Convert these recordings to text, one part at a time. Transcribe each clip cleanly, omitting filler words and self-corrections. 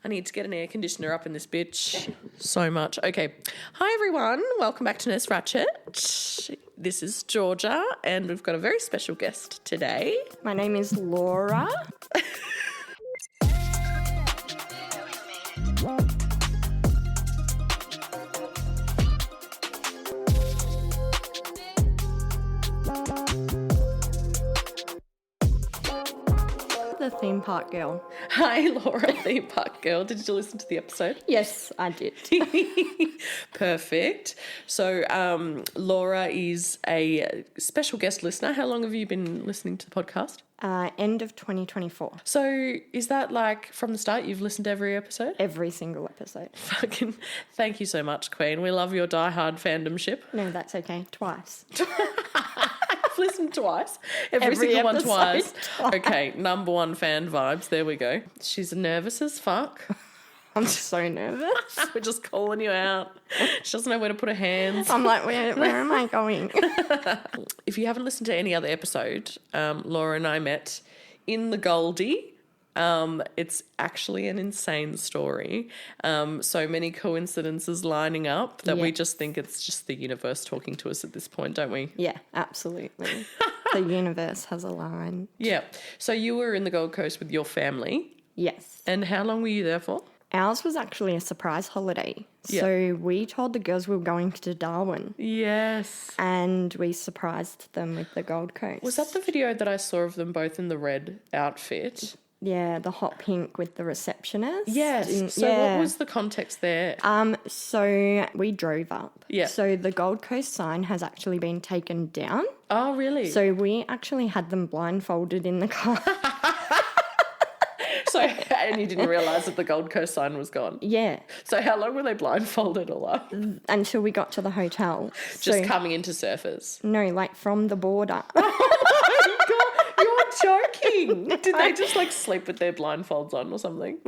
I need to get an air conditioner up in this bitch so much. Okay. Hi, everyone. Welcome back to Nurse Ratchet. This is Georgia, and we've got a very special guest today. My name is Laura. The theme park girl. Hi, Laura, theme park girl. Did you listen to the episode? Yes, I did. Perfect. So Laura is a special guest listener. How long have you been listening to the podcast? End of 2024. So is that like from the start you've listened to every episode? Every single episode. Fucking thank you so much, Queen. We love your diehard fandomship. No, that's okay. Twice. I've listened twice. Every single one twice. Okay, number one fan vibes. There we go. She's nervous as fuck. I'm so nervous. We're just calling you out. She doesn't know where to put her hands. I'm like, where am I going? If you haven't listened to any other episode, Laura and I met in the Goldie. It's actually an insane story. So many coincidences lining up that we just think it's just the universe talking to us at this point, don't we? Yeah, absolutely. The universe has aligned. Yeah. So you were in the Gold Coast with your family. Yes. And how long were you there for? Ours was actually a surprise holiday. Yeah. So we told the girls we were going to Darwin. Yes. And we surprised them with the Gold Coast. Was that the video that I saw of them both in the red outfit? Yeah, the hot pink with the receptionist. Yes. So what was the context there? So we drove up. Yeah. So the Gold Coast sign has actually been taken down. Oh, really? So we actually had them blindfolded in the car. So, and you didn't realise that the Gold Coast sign was gone? Yeah. So how long were they blindfolded all up? Until we got to the hotel. Just coming into surfers? No, like from the border. Oh my God, you're joking. Did they just like sleep with their blindfolds on or something?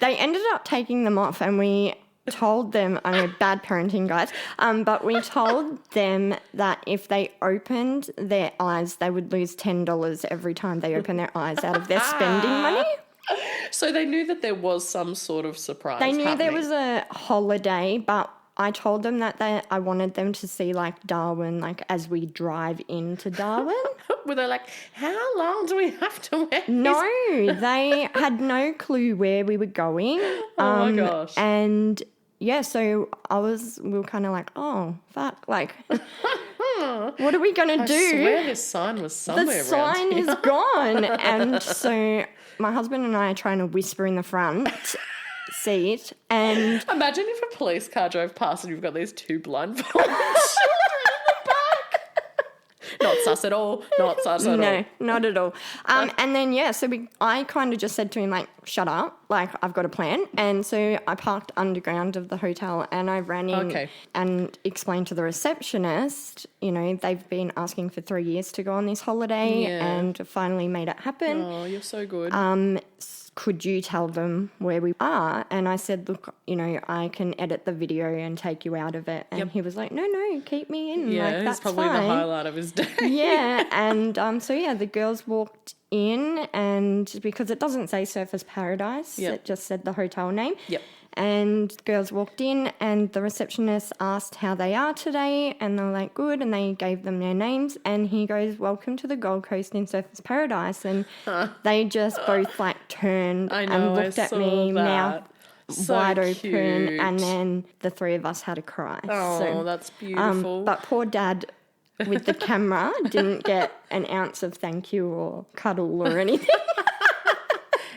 They ended up taking them off and we told them, I know, bad parenting, guys, but we told them that if they opened their eyes, they would lose $10 every time they opened their eyes out of their spending money. So they knew that there was some sort of surprise They knew happening. there was a holiday, but I told them that I wanted them to see like Darwin, like as we drive into Darwin. Were they like, how long do we have to wait? No, they had no clue where we were going. Oh my gosh. And yeah, so we were kind of like, oh, fuck, like, what are we going to do? I swear this sign was somewhere The sign around is here. gone. And so my husband and I are trying to whisper in the front seat. And imagine if a police car drove past and you've got these two blindfolded children in the back. Not sus at all. Not sus at all. no, not at all. And then, yeah, so I kind of just said to him, like, shut up, like, I've got a plan. And so I parked underground of the hotel and I ran in and explained to the receptionist, you know, they've been asking for 3 years to go on this holiday and finally made it happen. Oh, you're so good. Could you tell them where we are? And I said, look, you know, I can edit the video and take you out of it. And he was like, no, keep me in. Yeah, like, that's it's probably fine. the highlight of his day. Yeah, and so yeah, the girls walked in, and because it doesn't say Surfers Paradise, it just said the hotel name. Yep. And girls walked in, and the receptionist asked how they are today, and they were like, good, and they gave them their names, and he goes, welcome to the Gold Coast in Surfers Paradise, and they just both like turned and looked at me, mouth wide open, and then the three of us had a cry. Oh, that's beautiful. But poor Dad with the camera didn't get an ounce of thank you or cuddle or anything.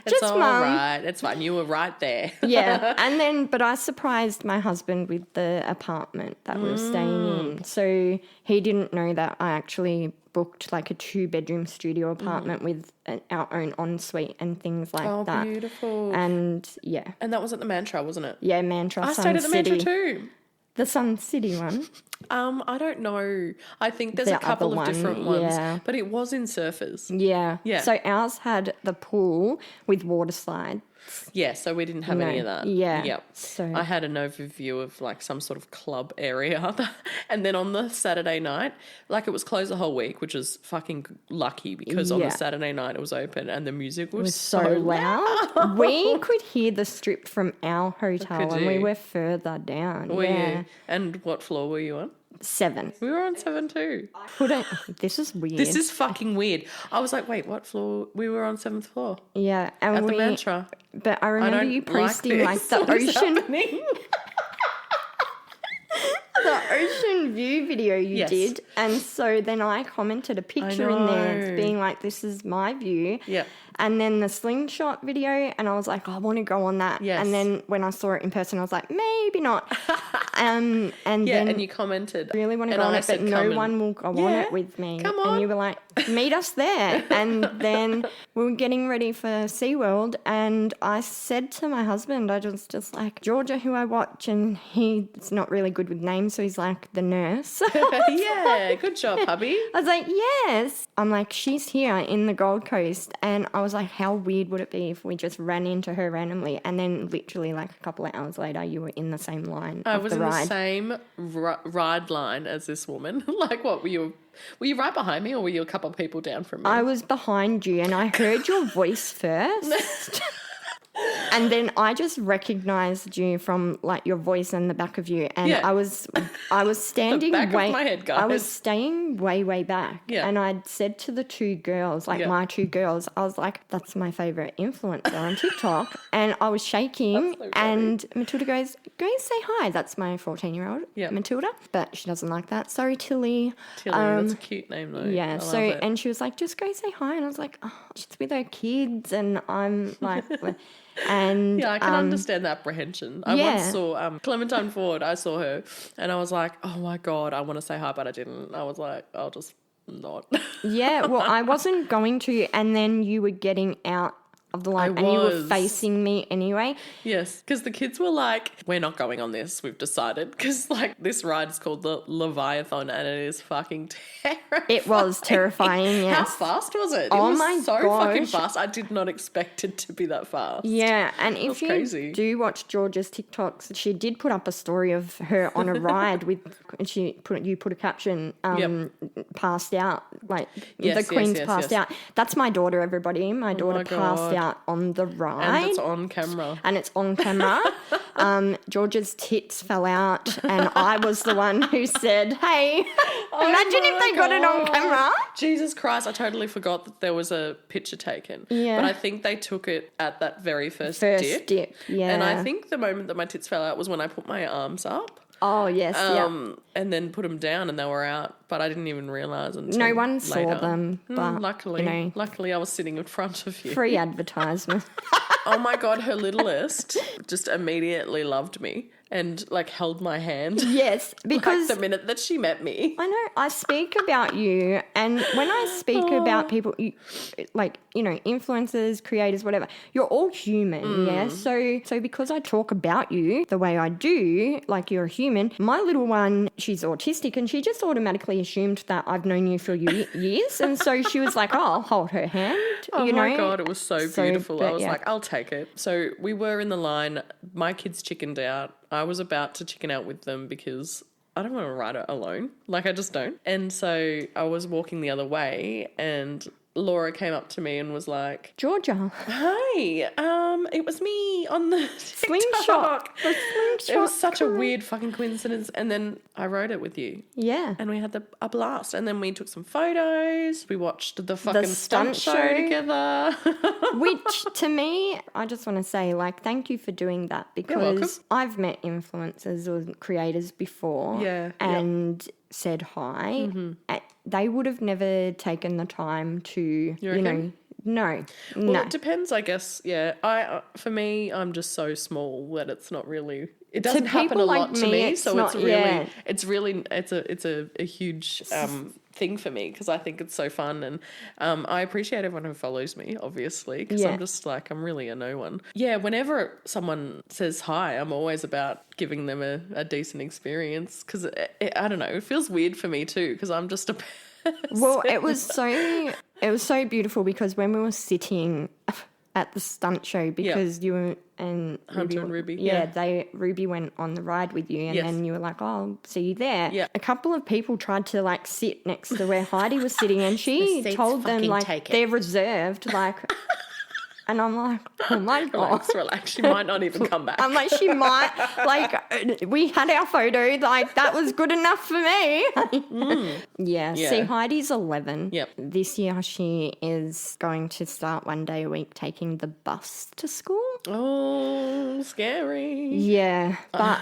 It's all right. It's fine. You were right there. Yeah. And then, but I surprised my husband with the apartment that we were staying in. So he didn't know that I actually booked like a 2-bedroom studio apartment with our own ensuite and things like that. Oh, beautiful. And yeah. And that was at the Mantra, wasn't it? Yeah, Mantra, I Sun stayed at the City. Mantra too. The Sun City one. I don't know. I think there's The a couple other of one, different ones, yeah. but it was in Surfers. Yeah. Yeah. So ours had the pool with water slide. Yeah, so we didn't have any of that. Yeah. Yep. So I had an overview of like some sort of club area. And then on the Saturday night, like it was closed the whole week, which is fucking lucky because on the Saturday night it was open and the music was so loud. We could hear the Strip from our hotel and we were further down. Were you? And what floor were you on? 7. We were on 7 too. This is weird. This is fucking weird. I was like, wait, what floor? We were on 7th floor. Yeah. And at the Mantra. But I remember you posting like the ocean. The ocean view video you did. And so then I commented a picture in there being like, this is my view. Yeah. And then the slingshot video, and I was like, I want to go on that. Yes. And then when I saw it in person, I was like, maybe not. And then and you commented. really want to go on it, but no one will go on it with me. Come on. And you were like, meet us there. And then we were getting ready for SeaWorld, and I said to my husband, I was just like, Georgia, who I watch, and he's not really good with names, so he's like, the nurse. Yeah, good job, hubby. I was like, yes. I'm like, she's here in the Gold Coast. And I was like, how weird would it be if we just ran into her randomly? And then literally like a couple of hours later, you were in the same line. I was in ride. the same ride line as this woman. Like, what were you? Were you right behind me, or were you a couple of people down from me? I was behind you, and I heard your voice first. And then I just recognized you from like your voice and the back of you, and I was standing the back of my head, guys. I was staying way back, and I'd said to the two girls, like my two girls, I was like, "That's my favorite influencer on TikTok," and I was shaking, so and Matilda goes, "Go say hi." That's my 14-year-old, Matilda, but she doesn't like that. Sorry, Tilly. That's a cute name though. Yeah. I So love it. and she was like, "Just go say hi," and I was like, "Oh, she's with her kids," and I'm like. And yeah, I can understand the apprehension. I once saw Clementine Ford. I saw her, and I was like, "Oh my god, I want to say hi, but I didn't." I was like, "I'll just not." Yeah, well, I wasn't going to, and then you were getting out of the line, and you were facing me anyway. Yes, because the kids were like, "We're not going on this. We've decided." Because like this ride is called the Leviathan, and it is fucking terrifying. It was terrifying. Yes. How fast was it? Oh it was my so gosh. fucking fast. I did not expect it to be that fast. Yeah, and if you crazy. do watch Georgia's TikToks, she did put up a story of her on a ride with, and you put a caption, passed out, like the Queen's passed out. That's my daughter, everybody. My daughter passed out on the ride. And it's on camera. And it's on camera. Georgia's tits fell out, and I was the one who said, "Hey, imagine if they got it on camera." Jesus Christ, I totally forgot that there was a picture taken. Yeah. But I think they took it at that very first dip. Yeah. And I think the moment that my tits fell out was when I put my arms up. Oh, yes, and then put them down and they were out, but I didn't even realise until no one later. saw them, but luckily I was sitting in front of you. Free advertisement. Oh my God, her littlest just immediately loved me and like held my hand. Yes, because like the minute that she met me. I know, I speak about you, and when I speak about people, influencers, creators, whatever, you're all human, yeah? So because I talk about you the way I do, like you're a human, my little one, she's autistic, and she just automatically assumed that I've known you for years, and so she was like, oh, I'll hold her hand, Oh my God, it was so beautiful. I was like, I'll take it. So we were in the line, my kids chickened out. I was about to chicken out with them because I don't want to ride it alone. Like, I just don't. And so I was walking the other way and Laura came up to me and was like, Georgia. Hi, it was me on the slingshot. TikTok. It was such a weird fucking coincidence. And then I rode it with you. Yeah. And we had a blast. And then we took some photos. We watched the fucking stunt show together. Which, to me, I just want to say, like, thank you for doing that, because I've met influencers or creators before and said hi. Mm-hmm. They would have never taken the time to, no. Well, it depends, I guess. Yeah, for me, I'm just so small that it's not really. It doesn't happen a lot to me, so it's a huge thing for me because I think it's so fun, and I appreciate everyone who follows me, obviously, because I'm just like, I'm really a no one. Yeah, whenever someone says hi, I'm always about giving them a decent experience because I don't know, it feels weird for me too because I'm just a person. Well, it was so beautiful because when we were sitting, at the stunt show because you and Hunter and Ruby. Ruby went on the ride with you, and Yes. then you were like, "Oh, I'll see you there." Yeah. A couple of people tried to like sit next to where Heidi was sitting, and she seats told them fucking like take it. they're reserved, like. And I'm like, oh my God. Relax. She might not even come back. I'm like, she might, like, we had our photo, like, that was good enough for me. Yeah. See, Heidi's 11. Yep. This year she is going to start one day a week taking the bus to school. Oh, scary. Yeah, but...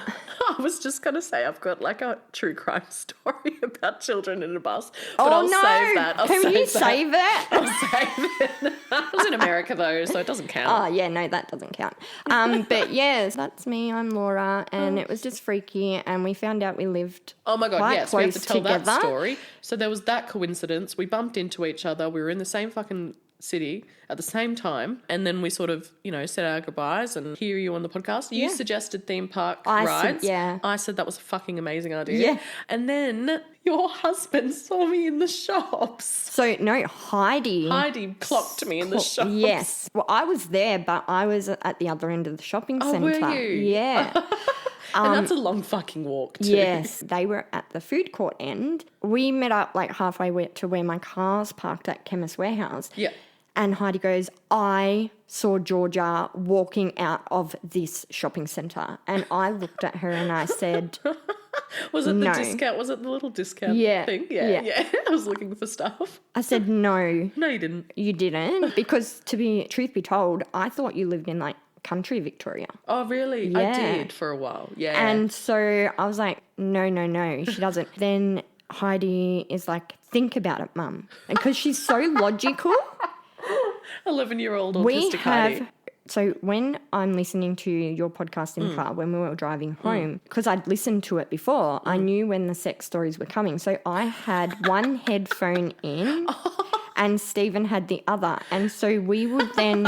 I was just going to say I've got like a true crime story about children in a bus. But I'll save that. Can you save it? I'll save it. I was in America though, so it doesn't count. Oh, yeah, no, that doesn't count. But yes, that's me. I'm Laura, and it was just freaky, and we found out we lived Oh my God, yes, we have to tell together. that story. So there was that coincidence. We bumped into each other. We were in the same fucking city at the same time, and then we sort of, said our goodbyes, and here you on the podcast. You suggested theme park rides. I said that was a fucking amazing idea. Yeah. And then your husband saw me in the shops. So, no, Heidi clocked me in the shops. Yes. Well, I was there, but I was at the other end of the shopping centre. Were you? Yeah. And that's a long fucking walk too. Yes, they were at the food court end. We met up like halfway to where my car's parked at Chemist Warehouse. Yeah. And Heidi goes, I saw Georgia walking out of this shopping centre. And I looked at her and I said, Was it the no. discount? Was it the little discount thing? Yeah. I was looking for stuff. I said, no. No, you didn't. You didn't. Because truth be told, I thought you lived in like country Victoria. Oh, really? Yeah. I did for a while. Yeah. And so I was like, no, she doesn't. Then Heidi is like, think about it, Mum. And because she's so logical. 11-year-old autistic Heidi. So when I'm listening to your podcast in the car, when we were driving home, because I'd listened to it before, I knew when the sex stories were coming. So I had one headphone in and Stephen had the other. And so we would then,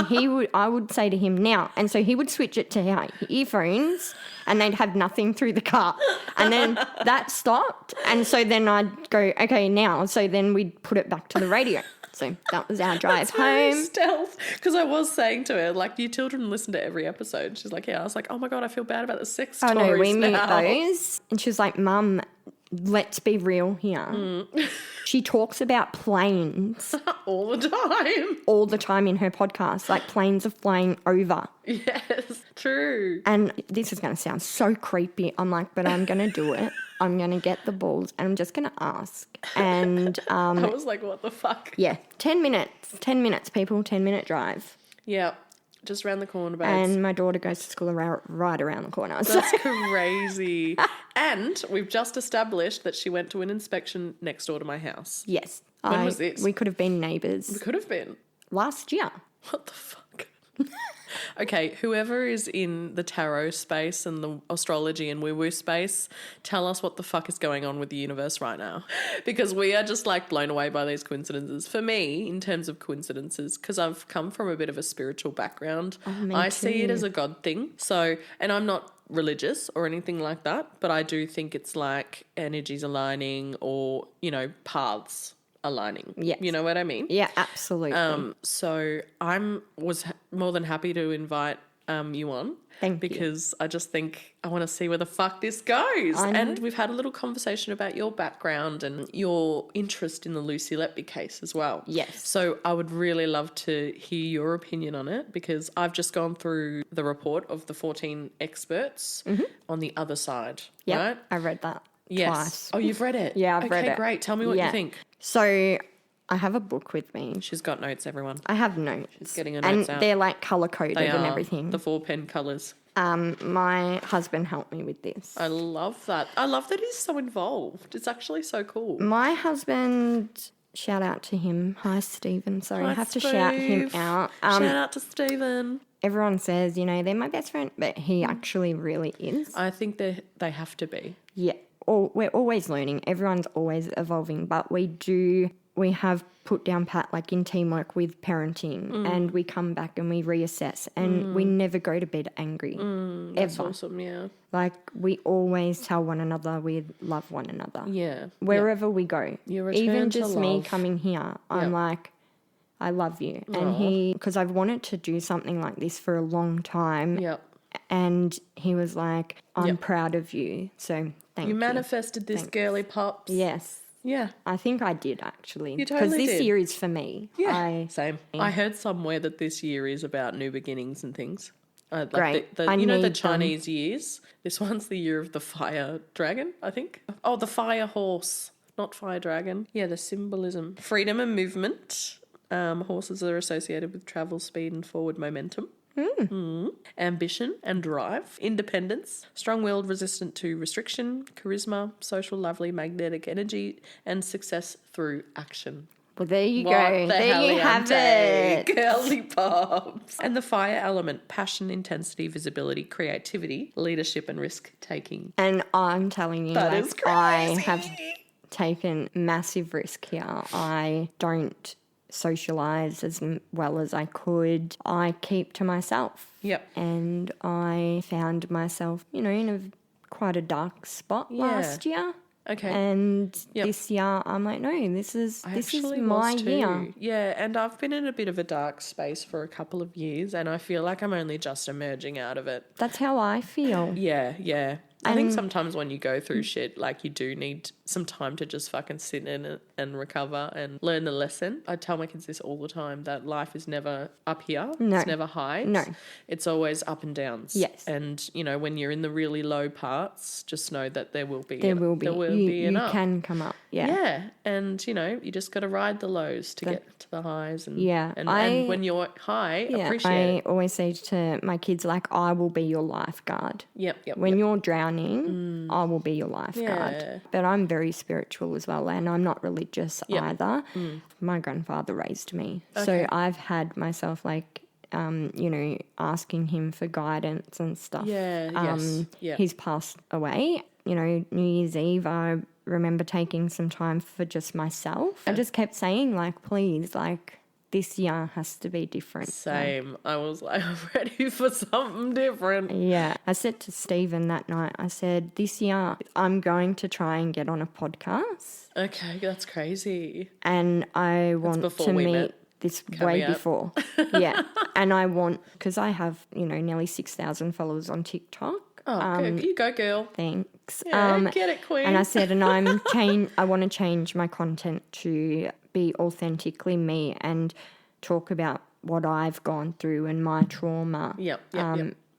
I would say to him now. And so he would switch it to earphones and they'd have nothing through the car. And then that stopped. And so then I'd go, okay, now. So then we'd put it back to the radio. So that was our drive home. Stealth. Because I was saying to her, like, your children listen to every episode. She's like, yeah. I was like, oh my God, I feel bad about the sex stories now. Oh no, we mute now. those. And she was like, Mum, let's be real here. She talks about planes. All the time. All the time in her podcast. Like planes are flying over. Yes, true. And this is going to sound so creepy. I'm like, but I'm going to do it. I'm going to get the balls and I'm just going to ask. And I was like, what the fuck? yeah, 10 minutes. 10 minutes, people. 10-minute drive. Yeah, just around the corner, babes. And my daughter goes to school right around the corner. That's crazy. And we've just established that she went to an inspection next door to my house. Yes. When was this? We could have been neighbours. We could have been. Last year. What the fuck? Okay, whoever is in the tarot space and the astrology and woo-woo space, tell us what the fuck is going on with the universe right now. Because we are just like blown away by these coincidences. For me, in terms of coincidences, because I've come from a bit of a spiritual background, I see it as a God thing. So, and I'm not religious or anything like that, but I do think it's like energies aligning or, paths aligning. Yes. You know what I mean? Yeah, absolutely. So was more than happy to invite you on. Thank you. Because I just think I want to see where the fuck this goes. And we've had a little conversation about your background and your interest in the Lucy Letby case as well. Yes. So I would really love to hear your opinion on it because I've just gone through the report of the 14 experts on the other side. Yeah, right? I read that Yes. twice. Oh, you've read it? Yeah, I've read it. Okay, great. Tell me what you think. So I have a book with me. She's got notes, everyone. I have notes. She's getting her notes and out. they're like colour-coded They and are everything. the 4 pen colours. My husband helped me with this. I love that. I love that he's so involved. It's actually so cool. My husband, shout out to him. Hi, Stephen. Sorry, Hi, I have to shout him Steve. out. Shout out to Stephen. Everyone says, they're my best friend, but he actually really is. I think they have to be. Yeah. We're always learning. Everyone's always evolving, but we have put down pat like in teamwork with parenting and we come back and we reassess and we never go to bed angry. That's ever. awesome, yeah. Like we always tell one another we love one another. Yeah. Wherever we go. You return Even to just me love. coming here, I'm like, I love you. And because I've wanted to do something like this for a long time. Yep. And he was like, I'm proud of you. So thank you. You manifested this girly pops. Yes. Yeah. I think I did, actually. You totally did. Because this year is for me. Yeah. Same. I heard somewhere that this year is about new beginnings and things. Like Great. the Chinese years. This one's the year of the fire dragon, I think. Oh, the fire horse, not fire dragon. Yeah, the symbolism. Freedom and movement. Horses are associated with travel, speed, and forward momentum. Ambition and drive, independence, strong-willed, resistant to restriction, charisma, social, lovely, magnetic energy, and success through action. Well, there you go. There you have it. Girly pops. And the fire element, passion, intensity, visibility, creativity, leadership, and risk-taking. And I'm telling you, That is crazy. I have taken massive risk here. I don't socialise as well as I could. I keep to myself. Yep. And I found myself, in quite a dark spot last year. Okay. And this year, I'm like, no, this is my year. Yeah, and I've been in a bit of a dark space for a couple of years, and I feel like I'm only just emerging out of it. That's how I feel. Yeah. I think sometimes when you go through shit, like you do need some time to just fucking sit in it and recover and learn the lesson. I tell my kids this all the time, that life is never up here. No. It's never highs. No. It's always up and downs. Yes. And, when you're in the really low parts, just know that there will be You enough. can come up. Yeah. Yeah. And, you just got to ride the lows to get to the highs. And, Yeah. And when you're high, appreciate it. I always say to my kids, like, I will be your lifeguard. Yep. When you're drowning, I will be your lifeguard. Yeah. But I'm very spiritual as well, and I'm not religious either. My grandfather raised me. Okay. So I've had myself, like, asking him for guidance and stuff. He's passed away. New Year's Eve, I remember taking some time for just myself. I just kept saying, like, please, like, this year has to be different. Same. I was like, I'm ready for something different. Yeah. I said to Stephen that night, I said, this year I'm going to try and get on a podcast. Okay, that's crazy. And I want to meet this way before. Yeah. And I want, because I have, nearly 6,000 followers on TikTok. Oh, good. You go, girl. Thanks. Yeah, get it, queen. And I said, and I want to change my content to be authentically me and talk about what I've gone through and my trauma. Yep.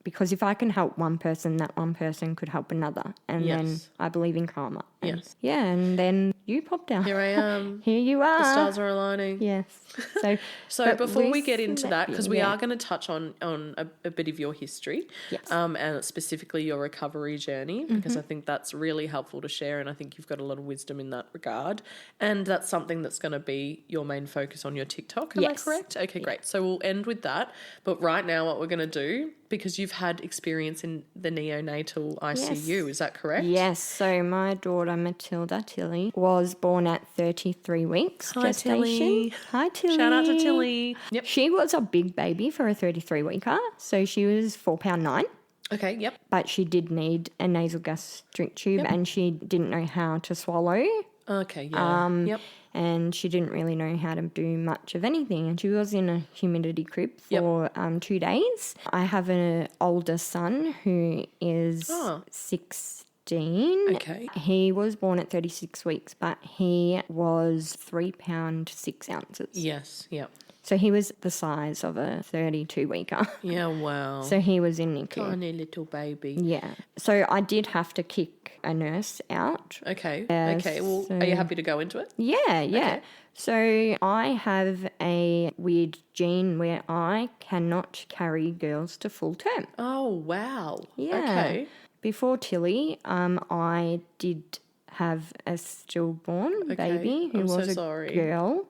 Because if I can help one person, that one person could help another. And then I believe in karma. And yeah, and then you popped out. Here I am. Here you are. The stars are aligning. Yes. So before we get into that, because we are going to touch on a bit of your history, and specifically your recovery journey, because I think that's really helpful to share, and I think you've got a lot of wisdom in that regard, and that's something that's going to be your main focus on your TikTok. Am I correct? Okay, great. So we'll end with that. But right now, what we're going to do, because you've had experience in the neonatal ICU, is that correct? Yes. So my daughter Matilda Tilly was born at 33 weeks gestation. Tilly. Hi Tilly. Shout out to Tilly. Yep. She was a big baby for a 33-weeker. So she was 4'9". Okay, yep. But she did need a nasal gastric tube and she didn't know how to swallow. Okay, yeah. And she didn't really know how to do much of anything. And she was in a humidity crib for 2 days. I have an older son who is 16. Okay. He was born at 36 weeks, but he was 3 pounds 6 ounces. Yes, yep. So he was the size of a 32-weeker. Yeah, wow. So he was in NICU. Tiny little baby. Yeah. So I did have to kick a nurse out. Okay. Okay. Well, are you happy to go into it? Yeah. Okay. So I have a weird gene where I cannot carry girls to full term. Oh, wow. Yeah. Okay. Before Tilly, I did have a stillborn baby who was a girl.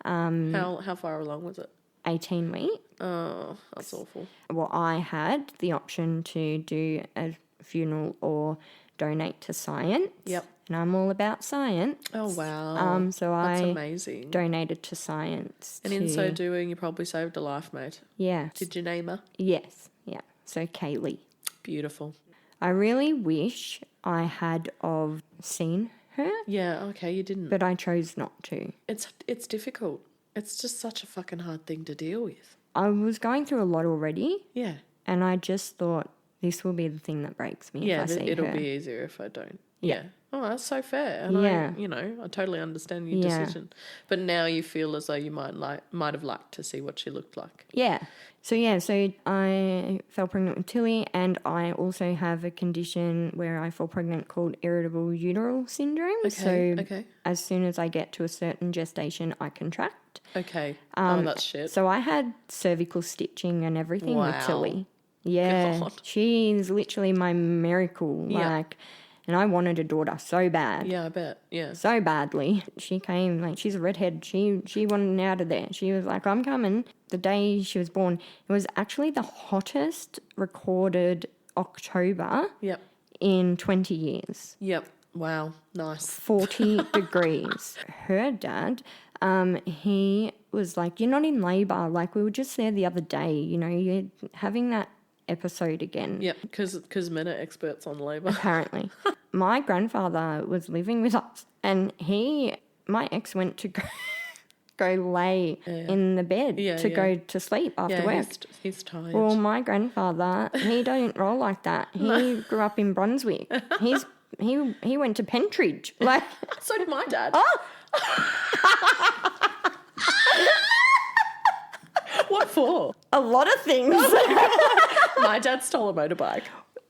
How far along was it? 18 weeks. Oh, that's awful. Well, I had the option to do a funeral or donate to science. Yep. And I'm all about science. Oh, wow. So that's I amazing. Donated to science. And in so doing, you probably saved a life, mate. Yeah. Did you name her? Yes. Yeah. So Kaylee. Beautiful. I really wish I had seen her. Yeah, okay, you didn't. But I chose not to. It's difficult. It's just such a fucking hard thing to deal with. I was going through a lot already, Yeah. and I just thought this will be the thing that breaks me if I see it'll her. be easier if I don't. Yeah. Oh, that's so fair. And I totally understand your decision. But now you feel as though you might have liked to see what she looked like. Yeah. So I fell pregnant with Tilly, and I also have a condition where I fall pregnant called irritable uterine syndrome. Okay. As soon as I get to a certain gestation, I contract. Okay. That's shit. So I had cervical stitching and everything with Wow. Tilly. Yeah. God. She's literally my miracle. Yeah. And I wanted a daughter so bad. Yeah, I bet. Yeah. So badly. She came, she's a redhead. She wanted out of there. She was like, I'm coming. The day she was born, it was actually the hottest recorded October in 20 years. Yep. Wow. Nice. 40 degrees. Her dad, he was like, you're not in labour. Like, we were just there the other day, you're having that episode again. Yep, because men are experts on labour. Apparently. My grandfather was living with us, and my ex went to go lay in the bed to go to sleep after work. He's tired. Well, my grandfather, he don't roll like that. He grew up in Brunswick. He went to Pentridge. Like, so did my dad. Oh! What for? A lot of things. My dad stole a motorbike.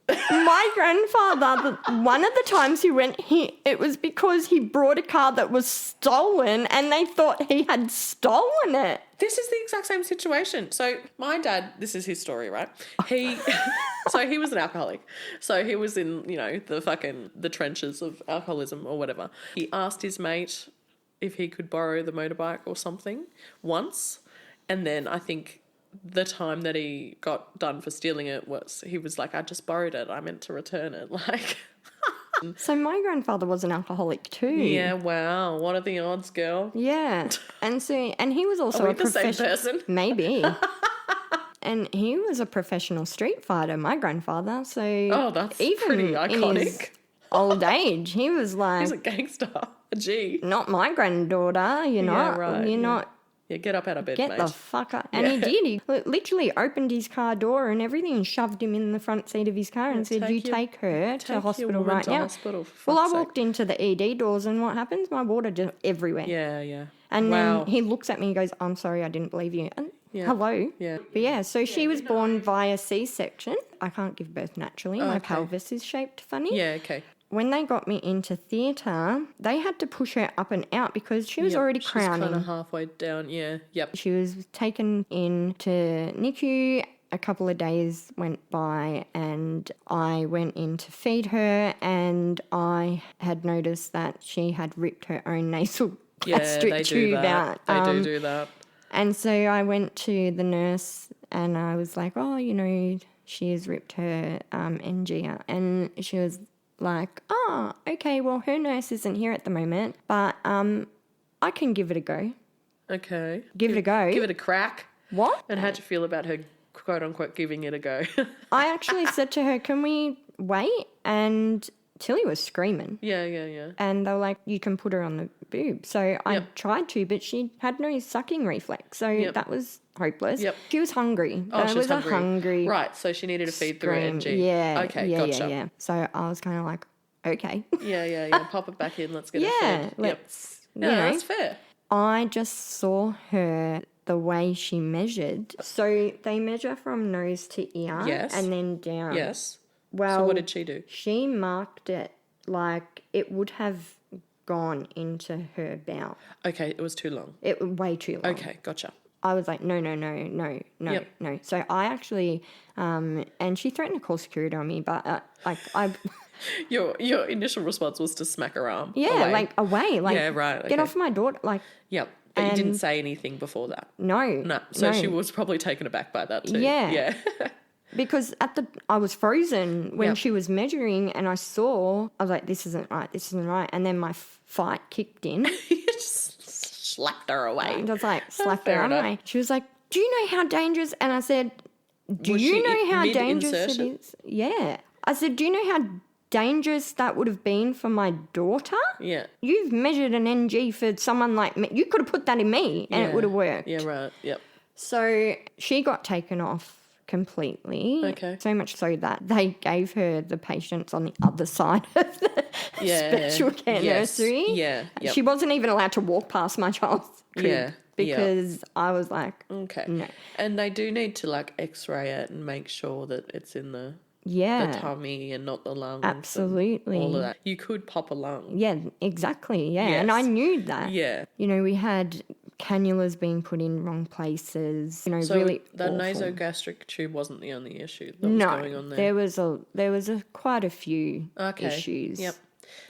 My grandfather, one of the times he went, it was because he brought a car that was stolen and they thought he had stolen it. This is the exact same situation. So my dad, this is his story, right? So he was an alcoholic. So he was in, the trenches of alcoholism or whatever. He asked his mate if he could borrow the motorbike or something once. And then I think the time that he got done for stealing it he was like, I just borrowed it. I meant to return it. Like, so my grandfather was an alcoholic too. Yeah, wow. What are the odds, girl? Yeah. And he was also the same person? Maybe. And he was a professional street fighter, my grandfather. So that's even pretty iconic. In his old age, he was like, he's a gangster. A G. Not my granddaughter, you're not. Yeah, right. You're not. Yeah, get up out of bed, Get mate. the fuck up. And he did. He literally opened his car door and everything and shoved him in the front seat of his car and said, take her to hospital right now. Well, I walked into the ED doors and what happens? My water just everywhere. Yeah. And then he looks at me and goes, I'm sorry, I didn't believe you. And hello. Yeah. But so she was born via C-section. I can't give birth naturally. My pelvis is shaped funny. Yeah, okay. When they got me into theatre, they had to push her up and out because she was already crowning. She's kind of halfway down, yeah. Yep. She was taken into NICU. A couple of days went by and I went in to feed her and I had noticed that she had ripped her own nasal gastric tube out. They do that. And so I went to the nurse and I was like, she has ripped her NG out. And she was like, okay, well, her nurse isn't here at the moment, but I can give it a go. Okay. Give it a go. Give it a crack. What? And how'd you feel about her, quote unquote, giving it a go? I actually said to her, can we wait? And Tilly was screaming. Yeah. And they were like, you can put her on the boob. So I tried to, but she had no sucking reflex. So that was hopeless. Yep. She was hungry. She was hungry. A hungry. Right, so she needed to feed through NG. Yeah. Okay, yeah, gotcha. Yeah. So I was kind of like, okay. Yeah. Pop it back in. Let's get it fed. Let's, that's fair. I just saw her the way she measured. So they measure from nose to ear. Yes. And then down. Yes. Well, so what did she do? She marked it like it would have gone into her bowel. Okay, it was too long. It was way too long. Okay, gotcha. I was like, no. No. So I actually, and she threatened to call security on me, but Your initial response was to smack her arm. Yeah, away. Yeah, right. Okay. Get off my daughter. Yep. But you didn't say anything before that. No. So she was probably taken aback by that too. Yeah. Because I was frozen when she was measuring and I was like, this isn't right. And then my fight kicked in. You just slapped her away. And I was like, slapped her away. She was like, do you know how dangerous? And I said, do you know how dangerous it is? Yeah. I said, do you know how dangerous that would have been for my daughter. Yeah. You've measured an NG for someone like me. You could have put that in me and it would have worked. Yeah, right. Yep. So she got taken off completely. Okay. So much so that they gave her the patients on the other side of the special care nursery. Yeah. Yep. She wasn't even allowed to walk past my child's crib. Yeah. Because I was like, okay. No. And they do need to like x-ray it and make sure that it's in the tummy and not the lungs. Absolutely. All of that. You could pop a lung. Yeah, exactly. Yeah. Yes. And I knew that. Yeah. You know, we had cannulas being put in wrong places. You know, So really the awful. nasogastric tube wasn't the only issue that was going on there. there was quite a few issues. Yep.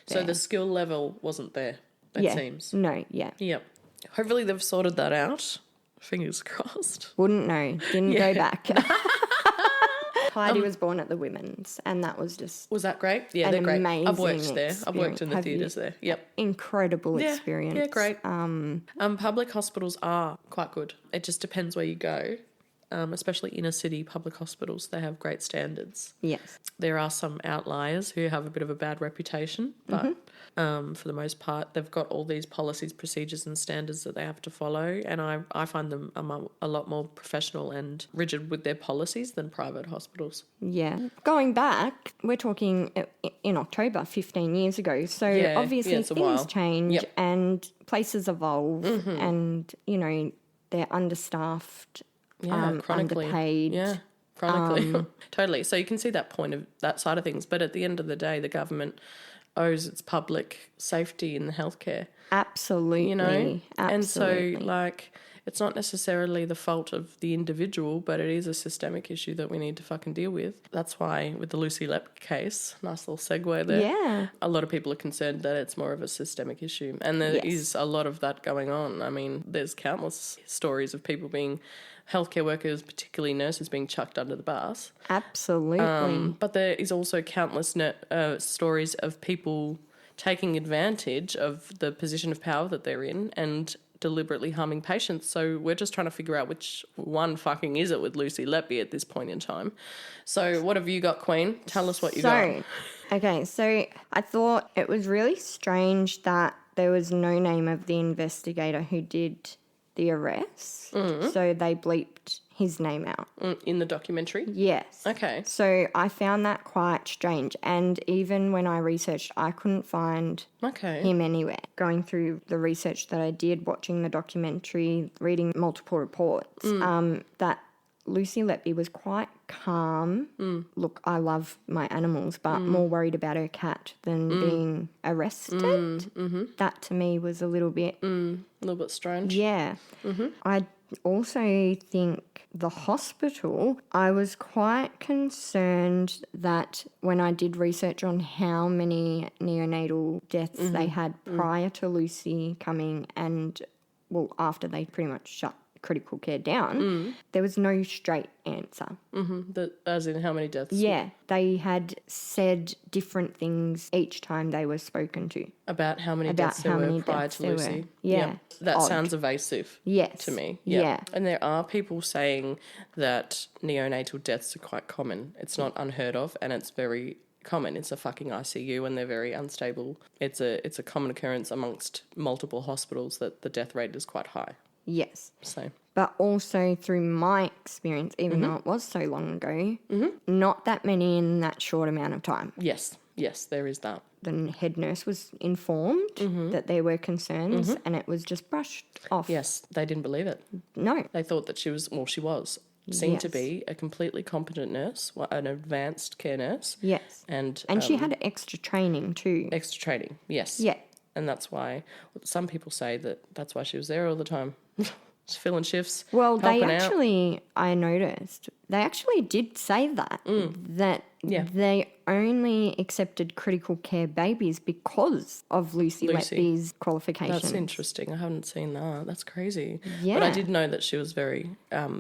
So there. the skill level wasn't there, it seems. No, yeah. Yep. Hopefully they've sorted that out. Fingers crossed. Wouldn't know. Didn't go back. Heidi was born at the Women's, and that was just Was that great? Yeah, an they're great. amazing I've worked there. I've worked in the Have you? theatres there. Yep. Incredible experience. Yeah, great. Public hospitals are quite good. It just depends where you go. Especially inner city public hospitals, they have great standards. Yes. There are some outliers who have a bit of a bad reputation, but for the most part, they've got all these policies, procedures and standards that they have to follow, and I find them a lot more professional and rigid with their policies than private hospitals. Yeah. Going back, we're talking in October, 15 years ago. So obviously it's a things while. change Yep. and places evolve and, you know, they're understaffed, Chronically. underpaid. Yeah, chronically. Totally. So you can see that point of that side of things, but at the end of the day, the government owes its public safety in the healthcare. Absolutely. You know? Absolutely. And so, like, it's not necessarily the fault of the individual, but it is a systemic issue that we need to fucking deal with. That's why with the Lucy Letby case, nice little segue there. Yeah. A lot of people are concerned that it's more of a systemic issue. And there is a lot of that going on. I mean, there's countless stories of people being healthcare workers, particularly nurses, being chucked under the bus. Absolutely. But there is also countless stories of people taking advantage of the position of power that they're in and deliberately harming patients. So we're just trying to figure out which one fucking is it with Lucy Letby at this point in time. So what have you got, Queen? Tell us what you got. Okay, so I thought it was really strange that there was no name of the investigator who did the arrest. So they bleeped his name out. In the documentary? Yes. Okay. So I found that quite strange. And even when I researched, I couldn't find him anywhere. Going through the research that I did, watching the documentary, reading multiple reports, that Lucy Letby was quite calm. Look, I love my animals, but more worried about her cat than being arrested. That to me was a little bit strange. Yeah. I also think the hospital, I was quite concerned that when I did research on how many neonatal deaths they had prior to Lucy coming and, well, after they pretty much shut critical care down, there was no straight answer. As in how many deaths? Yeah, they had said different things each time they were spoken to. About how many deaths there were prior to Lucy. Yeah. That Odd. sounds evasive Yes. to me. Yeah. And there are people saying that neonatal deaths are quite common. It's not unheard of and it's very common. It's a fucking ICU and they're very unstable. It's a common occurrence amongst multiple hospitals that the death rate is quite high. Yes. So, but also through my experience, even though it was so long ago, not that many in that short amount of time. yes, there is that. The head nurse was informed that there were concerns and it was just brushed off. Yes, they didn't believe it. No. They thought that she was seen to be a completely competent nurse, an advanced care nurse. Yes. And she had extra training too. Extra training, yes. Yeah. And that's why some people say that's why she was there all the time. Just filling shifts. Well, I noticed, they actually did say that they only accepted critical care babies because of Lucy Letby's qualifications. That's interesting. I haven't seen that. That's crazy. Yeah. But I did know that she was very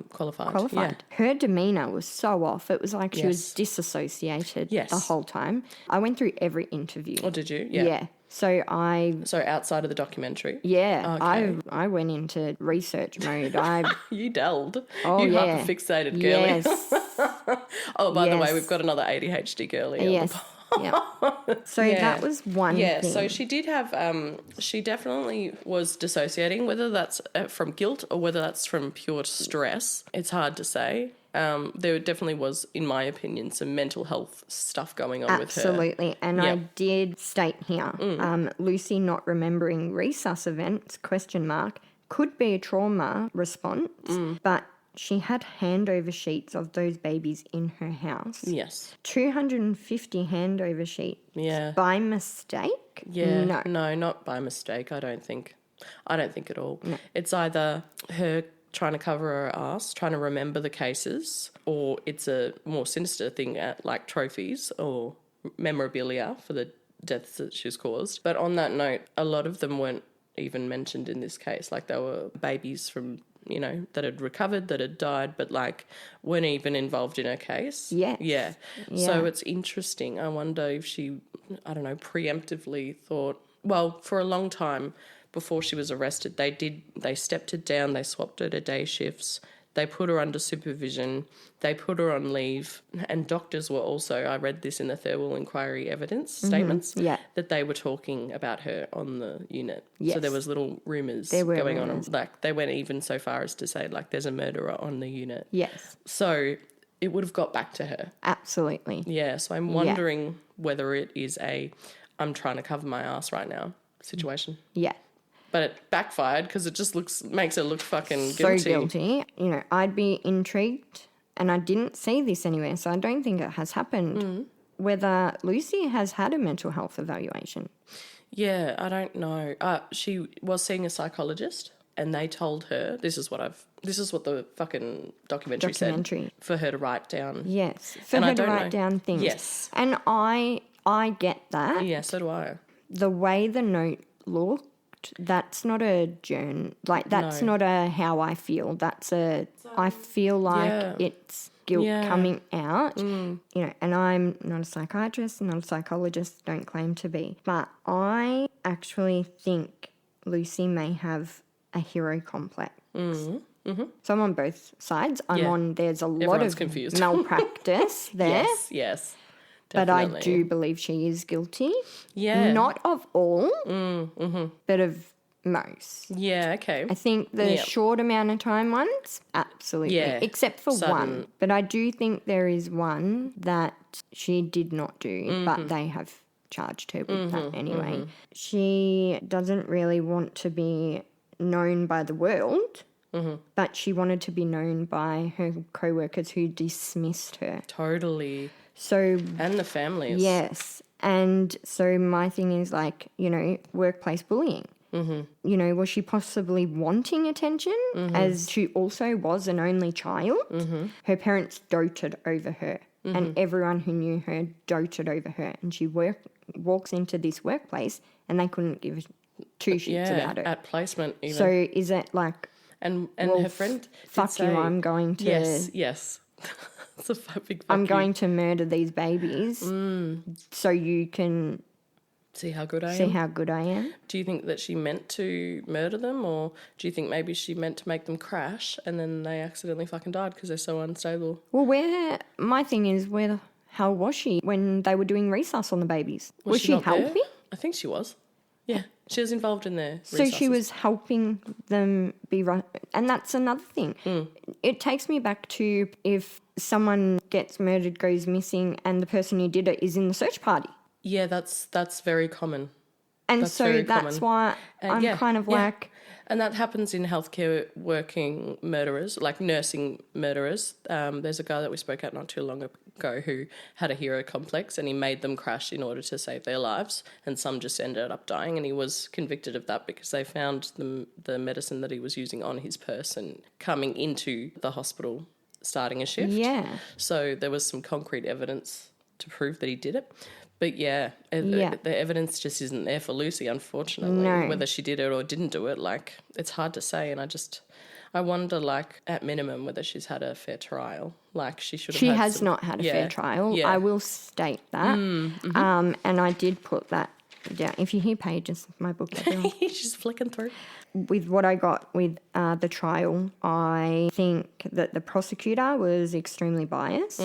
qualified. Yeah. Her demeanour was so off. It was like she was disassociated the whole time. I went through every interview. Oh, did you? Yeah. So outside of the documentary? Yeah. Okay. I went into research mode. You delved. Oh, you yeah. hyper-fixated, girly. Yes. Oh, by the way, we've got another ADHD girly on the Yeah. So that was one thing. Yeah, so she did have, she definitely was dissociating, whether that's from guilt or whether that's from pure stress. It's hard to say. There definitely was, in my opinion, some mental health stuff going on with her. Absolutely. And I did state here, Lucy not remembering resus events, ? Could be a trauma response, but she had handover sheets of those babies in her house. Yes. 250 handover sheets. Yeah. By mistake? Yeah. No, not by mistake, I don't think. I don't think at all. No. It's either her trying to cover her ass, trying to remember the cases, or it's a more sinister thing like trophies or memorabilia for the deaths that she's caused. But on that note, a lot of them weren't even mentioned in this case. Like, they were babies from, you know, that had recovered, that had died, but like weren't even involved in her case. Yes. Yeah. So it's interesting. I wonder if she, I don't know, preemptively thought, well, for a long time before she was arrested, they stepped her down, they swapped her to day shifts, they put her under supervision, they put her on leave, and doctors were also, I read this in the Thirlwell Inquiry evidence statements, that they were talking about her on the unit. Yes. So there was little rumours going on. Like, they went even so far as to say, like, there's a murderer on the unit. Yes. So it would have got back to her. Absolutely. Yeah, so I'm wondering whether it is I'm trying to cover my ass right now situation. Yeah. But it backfired because it just makes her look fucking so guilty. Guilty. You know, I'd be intrigued, and I didn't see this anywhere, so I don't think it has happened, whether Lucy has had a mental health evaluation. Yeah, I don't know. She was seeing a psychologist, and they told her, this is what the fucking documentary said, for her to write down. Yes, for her to write down things. Yes. And I get that. Yeah, so do I. The way the note looked, that's not a journal. Like, that's not a how I feel. I feel like it's guilt coming out. You know, and I'm not a psychiatrist, not a psychologist, don't claim to be. But I actually think Lucy may have a hero complex. So I'm on both sides. There's a lot of confused. malpractice there. Yes. Definitely. But I do believe she is guilty. Yeah. Not of all, but of most. Yeah, okay. I think the short amount of time ones, absolutely. Yeah. Except for one. But I do think there is one that she did not do, but they have charged her with that anyway. She doesn't really want to be known by the world. But she wanted to be known by her co-workers who dismissed her. Totally. So, and the families. Yes. And so my thing is, like, you know, workplace bullying. You know, was she possibly wanting attention as she also was an only child? Her parents doted over her and everyone who knew her doted over her. And she walks into this workplace and they couldn't give two shits about her. At placement even. So is it like... And her friend fuck you, I'm going to... Yes. It's a big fuck I'm going to murder these babies so you can... See how good I am. Do you think that she meant to murder them, or do you think maybe she meant to make them crash and then they accidentally fucking died because they're so unstable? Well, my thing is, where the hell was she when they were doing resus on the babies? Was she helping? There? I think she was. Yeah, she was involved in their resus's. So she was helping them be right. And that's another thing. It takes me back to if someone gets murdered, goes missing, and the person who did it is in the search party. Yeah, that's very common. And that's why I'm kind of like... And that happens in healthcare working murderers, like nursing murderers. There's a guy that we spoke at not too long ago who had a hero complex and he made them crash in order to save their lives, and some just ended up dying, and he was convicted of that because they found the medicine that he was using on his person coming into the hospital starting a shift. Yeah. So there was some concrete evidence to prove that he did it. But the evidence just isn't there for Lucy, unfortunately. No. Whether she did it or didn't do it, like, it's hard to say. And I wonder, like, at minimum, whether she's had a fair trial. Like, she should have. She has not had a fair trial. Yeah. I will state that. And I did put that Yeah, if you hear pages of my book, everyone. He's just flicking through. With what I got with the trial, I think that the prosecutor was extremely biased.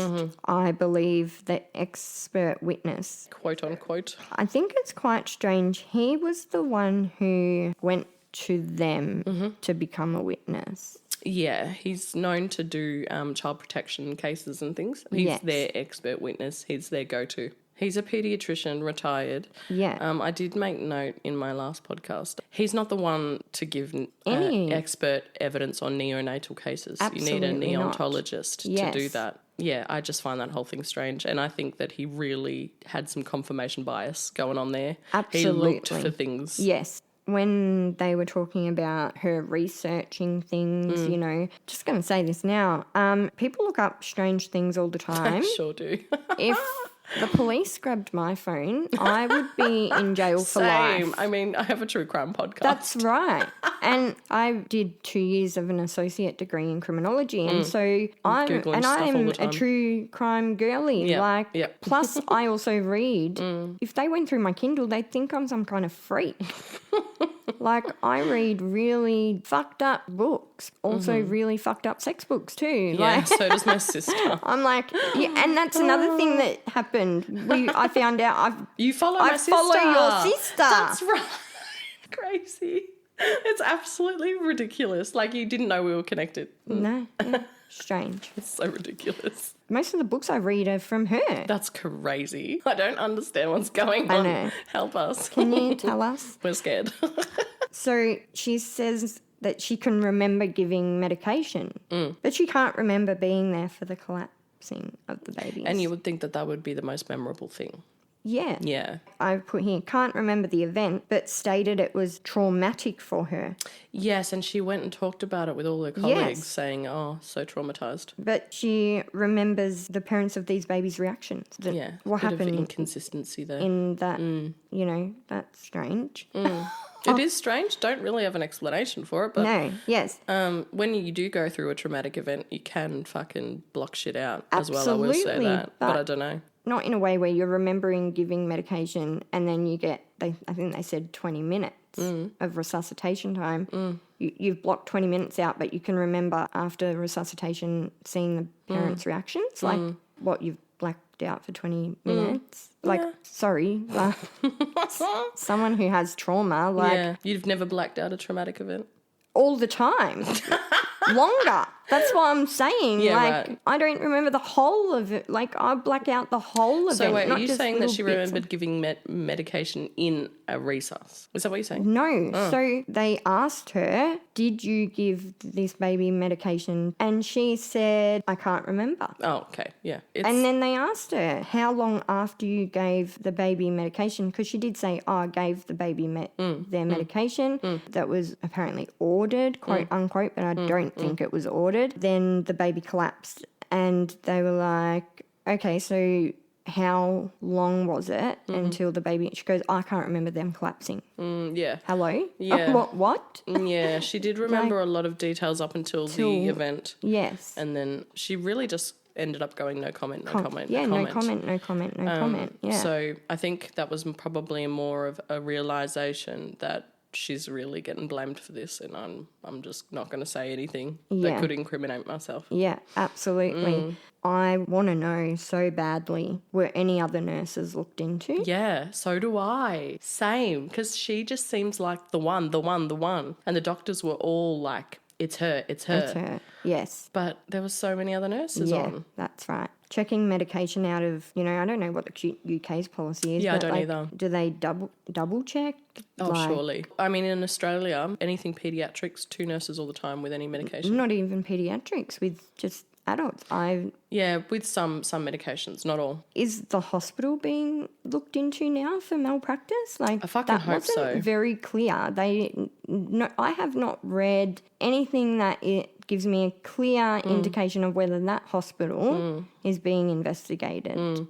I believe the expert witness, Quote unquote. I think it's quite strange. He was the one who went to them to become a witness. Yeah, he's known to do child protection cases and things. He's their expert witness. He's their go-to. He's a paediatrician, retired. Yeah. I did make note in my last podcast. He's not the one to give Any expert evidence on neonatal cases. Absolutely you need a not. neonatologist to do that. Yeah, I just find that whole thing strange. And I think that he really had some confirmation bias going on there. Absolutely. He looked for things. Yes. When they were talking about her researching things, you know, just going to say this now, people look up strange things all the time. I sure do. If the police grabbed my phone, I would be in jail for life. Same. I mean, I have a true crime podcast. That's right. And I did 2 years of an associate degree in criminology. And so I'm a true crime girly. Plus I also read. If they went through my Kindle, they'd think I'm some kind of freak. Like, I read really fucked up books, also really fucked up sex books too. Yeah, like, so does my sister. I'm like, yeah, and that's another thing that happened. I found out You follow my sister. I follow your sister. That's right. Crazy. It's absolutely ridiculous. Like, you didn't know we were connected. No, yeah. Strange. It's so ridiculous. Most of the books I read are from her. That's crazy. I don't understand what's going on. I know. Help us. Can you tell us? We're scared. So she says that she can remember giving medication, but she can't remember being there for the collapsing of the babies. And you would think that would be the most memorable thing. Yeah. Yeah. I put here, can't remember the event, but stated it was traumatic for her. Yes, and she went and talked about it with all her colleagues, saying, oh, so traumatised. But she remembers the parents of these babies' reactions. Yeah. What happened? Bit of inconsistency there. In that, you know, that's strange. It is strange. Don't really have an explanation for it. But no, yes. When you do go through a traumatic event, you can fucking block shit out Absolutely, as well. I will say that. But I don't know. Not in a way where you're remembering giving medication and then you get, I think they said 20 minutes of resuscitation time. You've blocked 20 minutes out, but you can remember after resuscitation seeing the parents' reactions, like what you've blacked out for 20 minutes. Like, sorry, someone who has trauma, like... You've never blacked out a traumatic event? All the time. Longer. That's what I'm saying. Yeah, like, right. I don't remember the whole of it. Like, I black out the whole of it. So wait, not are you just saying that she little bits remembered giving medication in a resus? Is that what you're saying? No. So they asked her, did you give this baby medication? And she said, I can't remember. Oh, okay. Yeah. And then they asked her, how long after you gave the baby medication? Because she did say, I gave the baby their medication. That was apparently ordered, quote unquote, but I don't think it was ordered. Then the baby collapsed and they were like, okay, so how long was it until the baby... She goes, I can't remember them collapsing. Yeah. Hello? Yeah. What? Yeah, she did remember a lot of details up until the event. Yes. And then she really just ended up going no comment, no comment, yeah, no comment. No comment. Yeah. So I think that was probably more of a realisation that she's really getting blamed for this, and I'm just not going to say anything that could incriminate myself. Yeah, absolutely. I want to know so badly, were any other nurses looked into? Yeah, so do I. Same, because she just seems like the one. And the doctors were all like, it's her. It's her, yes. But there were so many other nurses on. Yeah, that's right. Checking medication out of, I don't know what the UK's policy is. Yeah, but I don't either. Do they double check? Oh, surely. I mean, in Australia, anything paediatrics, 2 nurses all the time with any medication. Not even paediatrics, with just adults. Yeah, with some medications, not all. Is the hospital being looked into now for malpractice? Like, I fucking hope so. That wasn't very clear. I have not read anything that it gives me a clear indication of whether that hospital is being investigated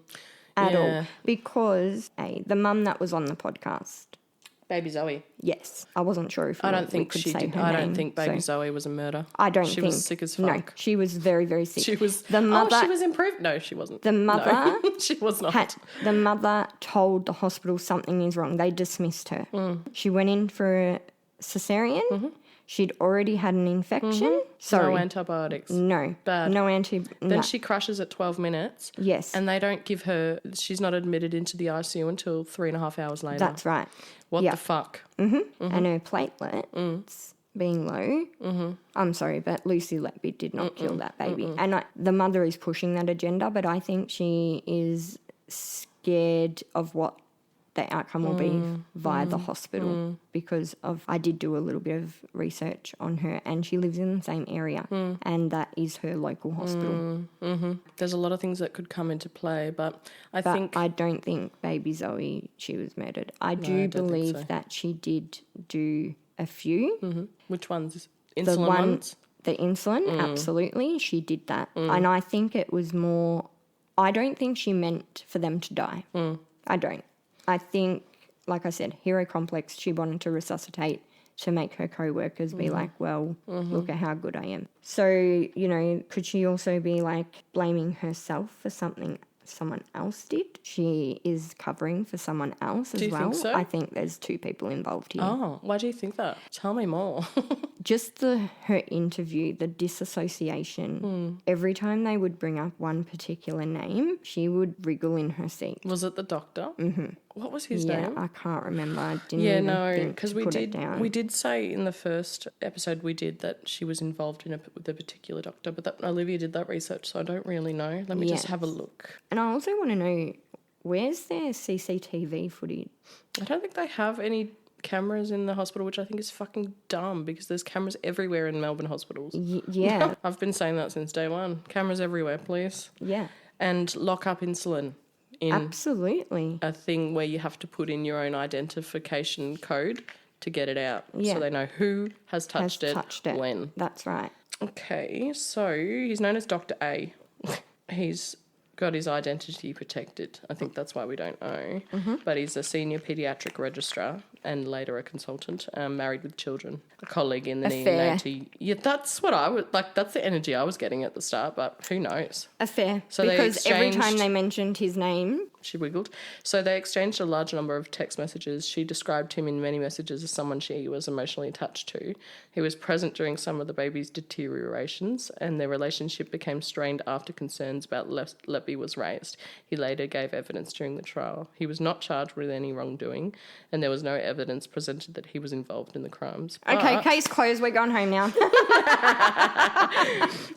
at all. Because the mum that was on the podcast, Baby Zoe. Yes. I wasn't sure if I don't think we could she say did. her I name, don't think Baby so Zoe was a murder. I don't think. She was sick as fuck. No, she was very, very sick. She was. The mother. Oh, she was improved. No, she wasn't. The mother. No, she was not. The mother told the hospital something is wrong. They dismissed her. She went in for a cesarean. Mm-hmm. She'd already had an infection. Sorry. No antibiotics. No. Bad. No Then she crashes at 12 minutes. Yes. And they don't give her. She's not admitted into the ICU until 3.5 hours later. That's right. What the fuck? And her platelets being low. I'm sorry, but Lucy Letby did not kill that baby. And the mother is pushing that agenda, but I think she is scared of what the outcome will be via the hospital because I did do a little bit of research on her, and she lives in the same area, and that is her local hospital. There's a lot of things that could come into play, but I don't think baby Zoe, she was murdered. I do believe that she did do a few. Which ones? Insulin ones? The insulin, absolutely. She did that. And I think it was more, I don't think she meant for them to die. I don't. I think, like I said, hero complex, she wanted to resuscitate to make her co-workers be like, well, look at how good I am. So, you know, could she also be like blaming herself for something someone else did? She is covering for someone else as well. Think so? I think there's two people involved here. Oh, why do you think that? Tell me more. Just her interview, the disassociation. Every time they would bring up one particular name, she would wriggle in her seat. Was it the doctor? What was his name? Yeah, I can't remember. I didn't because we did say in the first episode we did that she was involved with a particular doctor, but Olivia did that research, so I don't really know. Let me just have a look. And I also want to know, where's their CCTV footage? I don't think they have any cameras in the hospital, which I think is fucking dumb because there's cameras everywhere in Melbourne hospitals. Yeah. I've been saying that since day one. Cameras everywhere, please. Yeah. And lock up insulin in absolutely a thing where you have to put in your own identification code to get it out. Yeah. So they know who has touched it when. That's right. Okay, so he's known as Dr. A. He's got his identity protected. I think that's why we don't know. But he's a senior paediatric registrar and later a consultant, married with children, a colleague in the neonatal. Yeah, that's what I would like. That's the energy I was getting at the start, but who knows? Affair. So because every time they mentioned his name, she wiggled. So they exchanged a large number of text messages. She described him in many messages as someone she was emotionally attached to. He was present during some of the baby's deteriorations, and their relationship became strained after concerns about Letby was raised. He later gave evidence during the trial. He was not charged with any wrongdoing, and there was no evidence presented that he was involved in the crimes. Okay, case closed. We're going home now.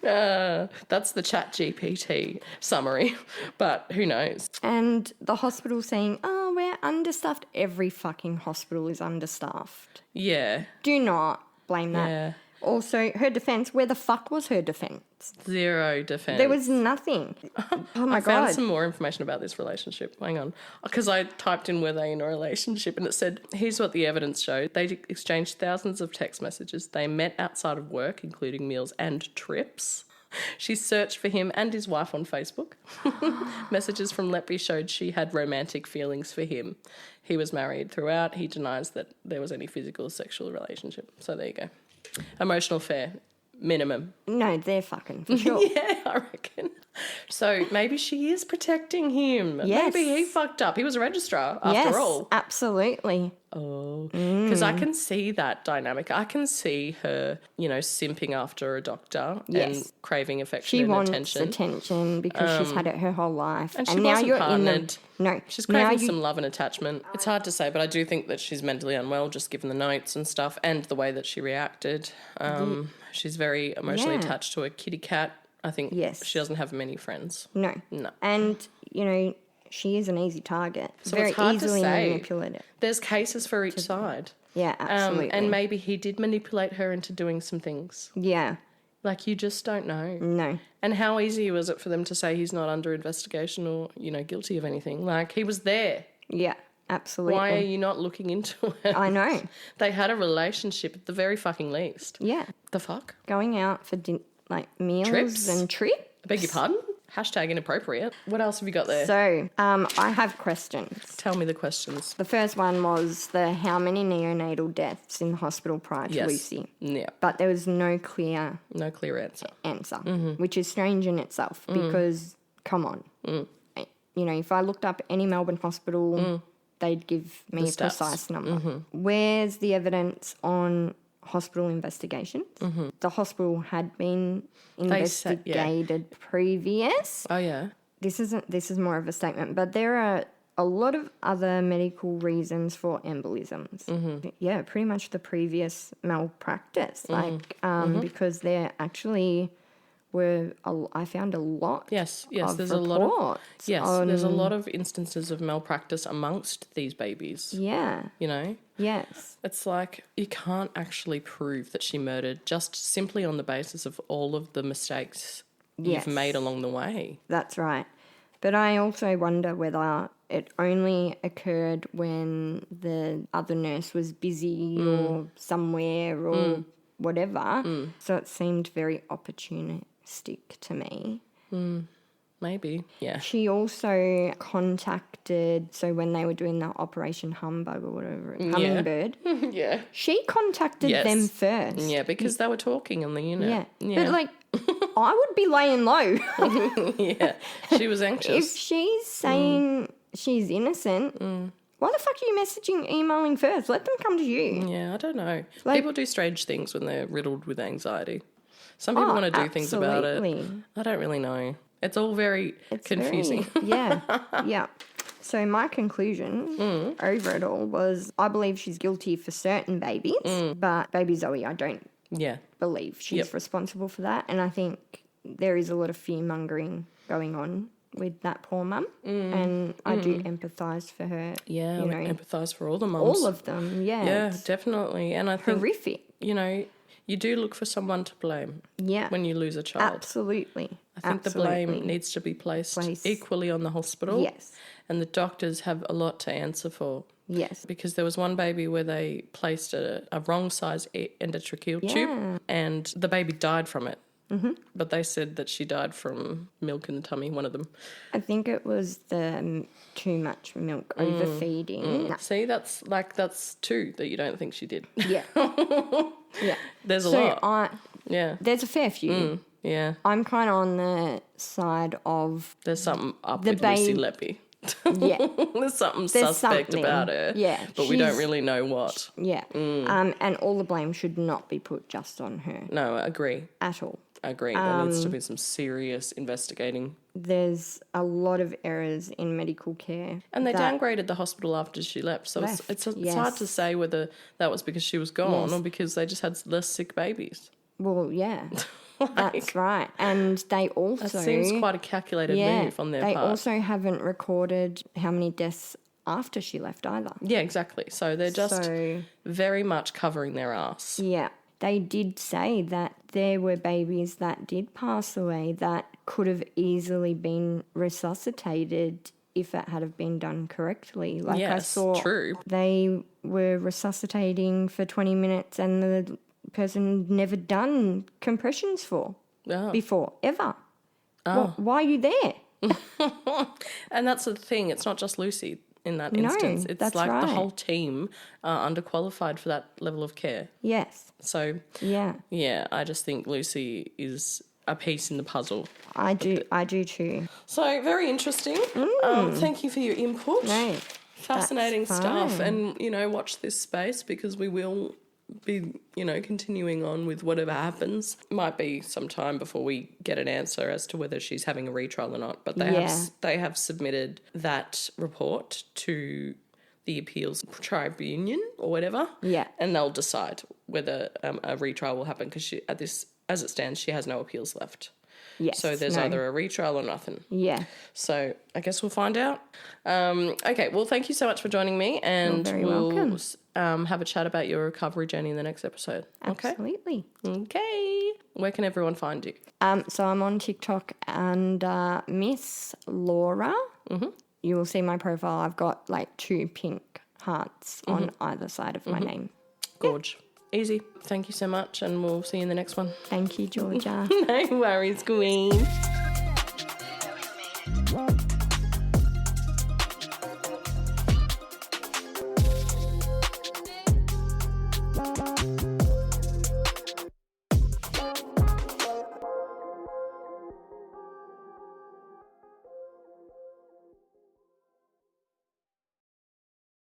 That's the ChatGPT summary, but who knows? And the hospital saying, oh, we're understaffed. Every fucking hospital is understaffed. Yeah. Do not blame that. Yeah. Also, her defence, where the fuck was her defence? Zero defence. There was nothing. Oh my God. I found some more information about this relationship. Hang on. Because I typed in were they in a relationship and it said, here's what the evidence showed. They exchanged thousands of text messages. They met outside of work, including meals and trips. She searched for him and his wife on Facebook. Messages from Letby showed she had romantic feelings for him. He was married throughout. He denies that there was any physical or sexual relationship. So there you go. Emotional affair, minimum. No, they're fucking for sure. Yeah, I reckon. So maybe she is protecting him. Yes. Maybe he fucked up. He was a registrar after all. Absolutely. Oh, because I can see that dynamic. I can see her, simping after a doctor and craving affection and attention. She wants attention because she's had it her whole life. And she wasn't partnered. No. She's craving some love and attachment. It's hard to say, but I do think that she's mentally unwell just given the notes and stuff and the way that she reacted. She's very emotionally attached to a kitty cat. I think she doesn't have many friends. No. And, she is an easy target. So very it's hard easily to say. Manipulated. There's cases for each side. Yeah, absolutely. And maybe he did manipulate her into doing some things. Yeah. Like, you just don't know. No. And how easy was it for them to say he's not under investigation or, guilty of anything? Like, he was there. Yeah, absolutely. Why are you not looking into it? I know. They had a relationship at the very fucking least. Yeah. The fuck? Going out for meals Trips? and trips. I beg your pardon? Hashtag inappropriate. What else have you got there? So, I have questions. Tell me the questions. The first one was the how many neonatal deaths in the hospital prior to Lucy. Yeah. But there was no clear answer. Which is strange in itself because, come on. You know, if I looked up any Melbourne hospital, they'd give me a precise number. Where's the evidence on hospital investigations? The hospital had been investigated previous. Oh, yeah. This is more of a statement, but there are a lot of other medical reasons for embolisms. Yeah, pretty much the previous malpractice, because there actually were, I found a lot. Yes, of there's reports there's a lot of instances of malpractice amongst these babies. Yeah. You know? Yes. It's like you can't actually prove that she murdered just simply on the basis of all of the mistakes you've made along the way. That's right. But I also wonder whether it only occurred when the other nurse was busy or somewhere or whatever. So it seemed very opportunistic to me. Maybe, yeah. She also contacted, so when they were doing the Operation Humbug or whatever, Hummingbird, Yeah. she contacted them first. Yeah, because they were talking on the unit. Yeah. But, like, I would be laying low. Yeah, she was anxious. If she's saying she's innocent, why the fuck are you emailing first? Let them come to you. Yeah, I don't know. Like, people do strange things when they're riddled with anxiety. Some people want to do things about it. I don't really know. It's all very confusing. Yeah. So my conclusion over it all was I believe she's guilty for certain babies, but baby Zoe, I don't believe she's responsible for that. And I think there is a lot of fear-mongering going on with that poor mum, and I do empathise for her. Yeah, you I know, empathise for all the mums. all of them, yeah. Yeah, definitely. And I think, horrific. you know, you do look for someone to blame when you lose a child. Absolutely. I think the blame needs to be placed equally on the hospital. Yes. And the doctors have a lot to answer for. Yes. Because there was one baby where they placed a wrong size endotracheal tube and the baby died from it. But they said that she died from milk in the tummy, one of them. I think it was the too much milk, overfeeding. See, that's two that you don't think she did. Yeah. Yeah. There's a lot. There's a fair few. Yeah. I'm kind of on the side of... There's something up with Lucy Letby. Yeah. There's something suspect about her. Yeah. But we don't really know what. Yeah. And all the blame should not be put just on her. No, I agree. At all. I agree. There needs to be some serious investigating. There's a lot of errors in medical care. And they downgraded the hospital after she left. So it's hard to say whether that was because she was gone or because they just had less sick babies. Well, yeah. That's right. And they also... That seems quite a calculated move on their part. They also haven't recorded how many deaths after she left either. Yeah, exactly. So they're just very much covering their ass. Yeah. They did say that there were babies that did pass away that could have easily been resuscitated if it had have been done correctly. Like I saw they were resuscitating for 20 minutes and the person never done compressions before, ever. Well, why are you there? And that's the thing. It's not just Lucy in that instance. It's like the whole team are underqualified for that level of care. Yes. So, yeah, I just think Lucy is a piece in the puzzle. I do too. So, very interesting. Thank you for your input. No, fascinating stuff. And, you know, watch this space because we will be, you know, continuing on with whatever happens. Might be some time before we get an answer as to whether she's having a retrial or not. But they have submitted that report to the appeals tribunal or whatever. Yeah. And they'll decide whether a retrial will happen because she, as it stands, she has no appeals left. Yes. So there's either a retrial or nothing. Yeah. So I guess we'll find out. Okay, well, thank you so much for joining me, and we'll have a chat about your recovery journey in the next episode. Absolutely. Okay. Where can everyone find you? So I'm on TikTok and Miss Laura. You will see my profile. I've got like 2 pink hearts on either side of my name. Gorge. Easy. Thank you so much, and we'll see you in the next one. Thank you, Georgia. No worries, Queen.